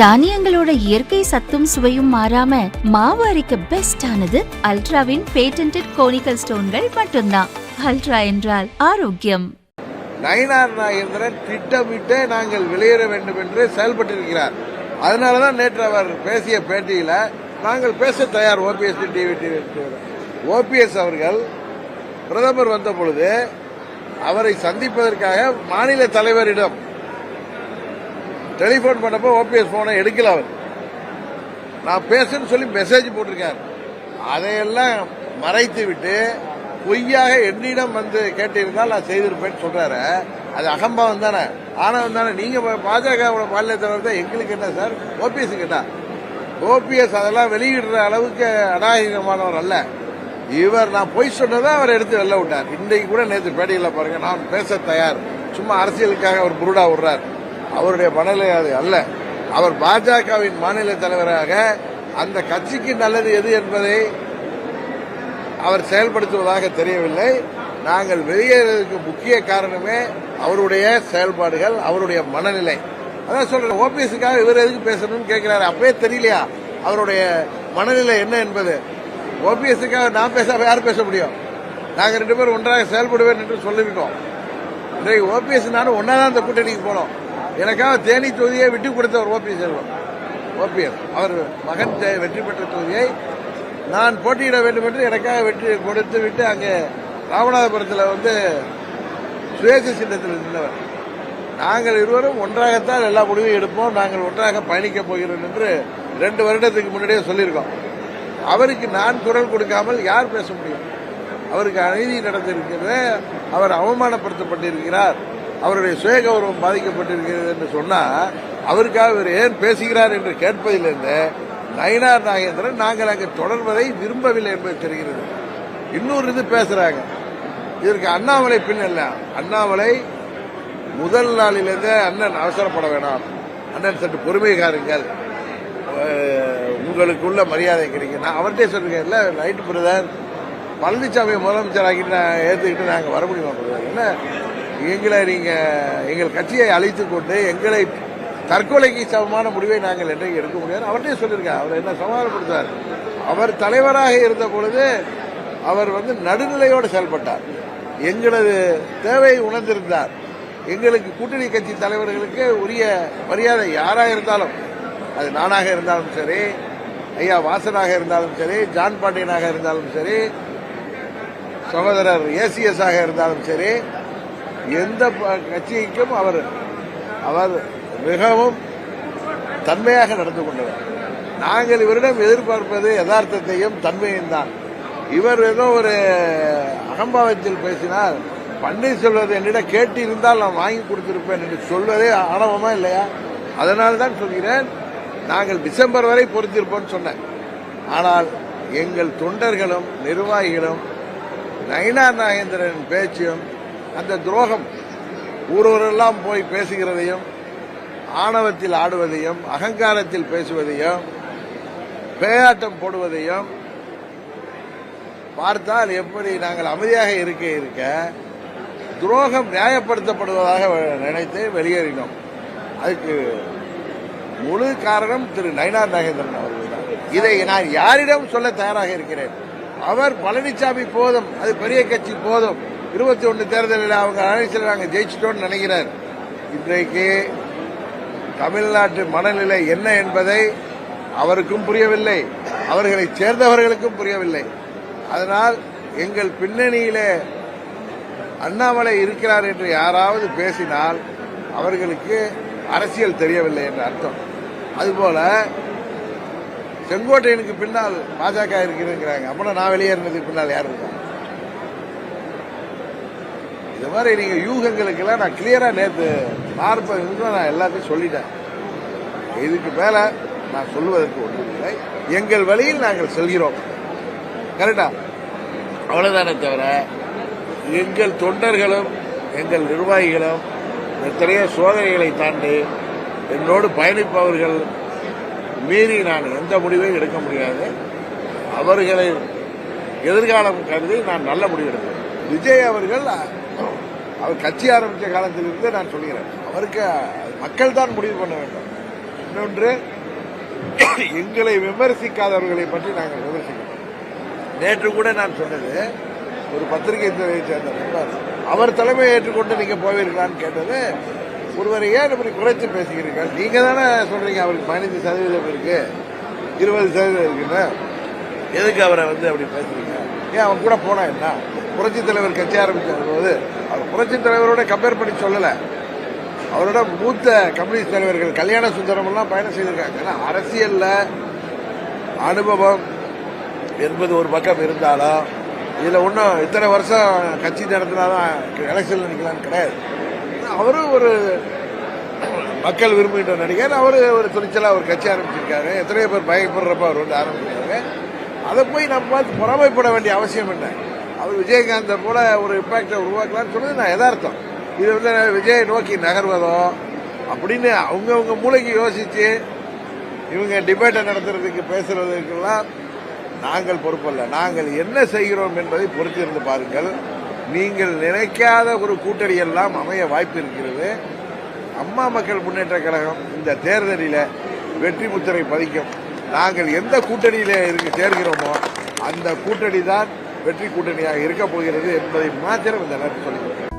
தானியங்களோட இயற்கை சத்தும் சுவையும் மாறாம மாவு அரைக்க பெஸ்ட் ஆனது அல்ட்ராவின் பேட்டன்டட் கோனிக்கல் ஸ்டோன்கள் மட்டும்தான். அல்ட்ரா என்றால் ஆரோக்கியம். நயினார் நாகேந்திரன் திட்டமிட்டு நாங்கள் வெளியேற வேண்டும் என்று செயல்பட்டிருக்கிறார். அதனாலதான் நேற்று அவர் பேசிய பேட்டியில நாங்கள் பேச தயார். ஓபிஎஸ் அவர்கள் பிரதமர் வந்த பொழுது அவரை சந்திப்பதற்காக மாநில தலைவரிடம் டெலிபோன் பண்ணப்போ ஓபிஎஸ் போனை எடுக்கல. அவர் நான் பேசுன்னு சொல்லி மெசேஜ் போட்டிருக்கார். அதையெல்லாம் மறைத்து விட்டு பொய்யாக என்னிடம் வந்து கேட்டிருந்தால் நான் செய்திருப்பேன்னு சொல்றாரு. அது அகம்பாவம் தானே, ஆனவம் தானே. நீங்க பாஜகவோட மாநில தலைவர் தான், எங்களுக்கு என்ன சார்? ஓபிஎஸ் கேட்டா ஓபிஎஸ் அதெல்லாம் வெளியிடுற அளவுக்கு அநாகரிகமானவர் அல்ல. இவர் நான் பொய் சொன்னதை அவர் எடுத்து வெளில விட்டார். இன்றைக்கு கூட நேற்று பேட்டியில் பாருங்க, நான் பேச தயார். சும்மா அரசியலுக்காக அவர் புருடா விடுறார். அவருடைய மனநிலை அது அல்ல. அவர் பாஜகவின் மாநில தலைவராக அந்த கட்சிக்கு நல்லது எது என்பதை அவர் செயல்படுத்துவதாக தெரியவில்லை. நாங்கள் வெளியேறதுக்கு முக்கிய காரணமே அவருடைய செயல்பாடுகள், அவருடைய மனநிலை. அதான் சொல்றேன், ஓபிஎஸ்க்காக இவர் எதுக்கு பேசணும்னு கேட்கிறாரு. அப்பவே தெரியலையா அவருடைய மனநிலை என்ன என்பது? ஓபிஎஸ்க்காக நான் பேசாம யார் பேச முடியும்? நாங்கள் 2 பேரும் ஒன்றாக செயல்படுவேன் என்று சொல்லியிருக்கோம். இன்றைக்கு ஓபிஎஸ் நானும் ஒன்னாதான் அந்த கூட்டணிக்கு போனோம். எனக்காக தேனி தொகுதியை விட்டு கொடுத்தவர் ஓபிஎஸ். அவர் மகன் வெற்றி பெற்ற தொகுதியை நான் போட்டியிட வேண்டும் என்று எனக்காக வெற்றி கொடுத்து விட்டு அங்கே ராமநாதபுரத்தில் வந்து சுயேட்சை சின்னத்தில் நின்றவர். நாங்கள் இருவரும் ஒன்றாகத்தான் எல்லா முடிவையும் எடுப்போம், நாங்கள் ஒன்றாக பயணிக்கப் போகிறோம் என்று 2 வருடத்துக்கு முன்னாடியே சொல்லியிருக்கோம். அவருக்கு நான் குரல் கொடுக்காமல் யார் பேச முடியும்? அவருக்கு அநீதி நடந்திருக்கிறது, அவர் அவமானப்படுத்தப்பட்டிருக்கிறார், அவருடைய சுய கௌரவம் பாதிக்கப்பட்டிருக்கிறது என்று சொன்னா அவருக்காக இவர் ஏன் பேசுகிறார் என்று கேட்பதிலிருந்து நயினார் நாகேந்திரன் நாங்கள் அங்கு தொடர்வதை விரும்பவில்லை என்பது தெரிகிறது. இன்னொரு இது பேசுறாங்க, இதற்கு அண்ணாமலை பின் அல்ல. அண்ணாமலை முதல் நாளிலிருந்து அண்ணன் அவசரப்பட வேணாம், அண்ணன் சற்று பொறுமை காருங்கள், உங்களுக்குள்ள மரியாதை கிடைக்கும். நான் அவர்கிட்டே சொல்லிருக்கேன், இல்ல ரைட் பிரதர், பழனிசாமியை முதலமைச்சர் ஆகிட்டு ஏற்றுக்கிட்டு நாங்கள் வர முடியுமா பிரதர்? என்ன எங்களை நீங்க எங்கள் கட்சியை அழைத்துக் கொண்டு எங்களை தற்கொலைக்கு சமமான முடிவை நாங்கள் என்றைக்கு எடுக்க முடியாது அவர்கிட்டே சொல்லியிருக்கேன். அவர் என்ன சமாதானப்படுத்தார்? அவர் தலைவராக இருந்த பொழுது அவர் வந்து நடுநிலையோடு செயல்பட்டார், எங்களது தேவையை உணர்ந்திருந்தார். எங்களுக்கு கூட்டணி கட்சி தலைவர்களுக்கு உரிய மரியாதை யாராக இருந்தாலும், அது நானாக இருந்தாலும் சரி, ஐயா வாசனாக இருந்தாலும் சரி, ஜான் பாண்டியனாக இருந்தாலும் சரி, சகோதரர் ஏசிஎஸ் ஆக இருந்தாலும் சரி, எந்த கட்சிக்கும் அவர் மிகவும் தன்மையாக நடந்து கொண்டவர். நாங்கள் இவரிடம் எதிர்பார்ப்பது யதார்த்தத்தையும் தன்மையும் தான். இவர் ஏதோ ஒரு அகம்பாவத்தில் பேசினால், பன்னீர்செல்வத்தை என்னிடம் கேட்டு இருந்தால் நான் வாங்கி கொடுத்திருப்பேன் என்று சொல்வதே ஆணவமா இல்லையா? அதனால தான் சொல்கிறேன், நாங்கள் டிசம்பர் வரை பொறுத்திருப்போம் சொன்னேன். ஆனால் எங்கள் தொண்டர்களும் நிர்வாகிகளும் நயினார் நாகேந்திரன் பேச்சும் அந்த துரோகம், ஊரெல்லாம் போய் பேசுகிறதையும், ஆணவத்தில் ஆடுவதையும், அகங்காரத்தில் பேசுவதையும், பேயாட்டம் போடுவதையும் பார்த்தால் எப்படி நாங்கள் அமைதியாக இருக்க துரோகம் நியாயப்படுத்தப்படுவதாக நினைத்து வெளியேறினோம். அதுக்கு முழு காரணம் திரு நயினார் நாகேந்திரன் அவர்கள் தான். இதை நான் யாரிடம் சொல்ல தயாராக இருக்கிறேன்? அவர் பழனிசாமி போதும், அது பெரிய கட்சி போதும், 21 தேர்தலில் அவங்க அனைத்து நாங்கள் ஜெயிச்சிட்டோம்னு நினைக்கிறார். இன்றைக்கு தமிழ்நாட்டு மனநிலை என்ன என்பதை அவருக்கும் புரியவில்லை, அவர்களை சேர்ந்தவர்களுக்கும் புரியவில்லை. அதனால் எங்கள் பின்னணியிலே அண்ணாமலை இருக்கிறார் என்று யாராவது பேசினால் அவர்களுக்கு அரசியல் தெரியவில்லை என்ற அர்த்தம். அதுபோல செங்கோட்டையனுக்கு பின்னால் பாஜக இருக்கிறாங்க, அப்புறம் நான் வெளியேறினதுக்கு பின்னால் யார் இருக்கா? இது மாதிரி நீங்க யூகங்களுக்கெல்லாம் நான் கிளியரா நேற்று 40 நிமிஷம் நான் எல்லாத்தையும் சொல்லிட்டேன். இதுக்கு மேல நான் சொல்லுவதற்கு ஒன்றுமில்லை. எங்கள் வழியில் நாங்கள் செல்கிறோம், கரெக்டா? அவ்வளவுதானே தவிர எங்கள் தொண்டர்களும் எங்கள் நிர்வாகிகளும் எத்தனையோ சோதனைகளை தாண்டி என்னோடு பயணிப்பவர்கள் மீறி நான் எந்த முடிவையும் எடுக்க முடியாது. அவர்களை எதிர்காலம் கருதி நான் நல்ல முடிவு எடுக்கிறேன். விஜய் அவர்கள் அவர் கட்சி ஆரம்பித்த காலத்திலிருந்து நான் சொல்கிறேன், அவருக்கு மக்கள் தான் முடிவு பண்ண வேண்டும். இன்னொன்று, எங்களை விமர்சிக்காதவர்களை பற்றி நாங்கள் விமர்சிக்கிறோம். நேற்று கூட நான் சொன்னது, ஒரு பத்திரிகை துறையை சேர்ந்த நண்பர் அவர் தலைமையை ஏற்றுக்கொண்டு நீங்க போவீர்களான்னு கேட்டது, ஒருவரை ஏன் இப்படி குறைச்சு பேசுகிறீர்கள்? நீங்க தானே சொல்றீங்க அவருக்கு 15% இருக்கு, 20% இருக்குன்னு. எதுக்கு அவரை அப்படி பேசுறீங்க? ஏன் அவன் கூட போனா என்ன? புரட்சி தலைவர் கட்சி ஆரம்பிச்ச போது அவர் புரட்சி தலைவரோட கம்பேர் பண்ணி சொல்லல. அவரோட மூத்த கம்யூனிஸ்ட் தலைவர்கள் கல்யாண சுந்தரம் எல்லாம் பயணம் செய்திருக்காங்க. அரசியல்ல அனுபவம் என்பது ஒரு பக்கம் இருந்தாலும் இதுல ஒன்றும் இத்தனை வருஷம் கட்சி நடத்தினாதான் எலெக்ஷன்ல நிக்கலாம்னு கிடையாது. அவரும் ஒரு மக்கள் விரும்புகின்ற நடிகர். அவரு ஒரு துணிச்சலா ஒரு கட்சி ஆரம்பிச்சிருக்காரு. எத்தனையோ பேர் பயப்படுறப்ப அவர் ஆரம்பிச்சிருக்காரு. அதை போய் நம்ம பார்த்து பொறாமைப்பட வேண்டிய அவசியம் என்ன? அவர் விஜயகாந்தை போல ஒரு இம்பாக்டை உருவாக்கலாம்னு சொன்னது நான் யதார்த்தம். இது விஜய் நோக்கி நகர்வதோ அப்படின்னு அவங்க மூளைக்கு யோசிச்சு இவங்க டிபேட்டை நடத்துறதுக்கு பேசுறதுக்கெல்லாம் நாங்கள் பொறுப்பல்ல. நாங்கள் என்ன செய்கிறோம் என்பதை பொறுத்திருந்து பாருங்கள். நீங்கள் நினைக்காத ஒரு கூட்டணி எல்லாம் அமைய வாய்ப்பு இருக்கிறது. அம்மா மக்கள் முன்னேற்ற கழகம் இந்த தேர்தலில் வெற்றி முத்திரை பதிக்கும். நாங்கள் எந்த கூட்டணியில சேர்கிறோமோ அந்த கூட்டணி தான் வெற்றி கூட்டணியாக இருக்க போகிறது என்பதை மாத்திரம் இந்த நேரத்தில் சொல்லிக்கிறேன்.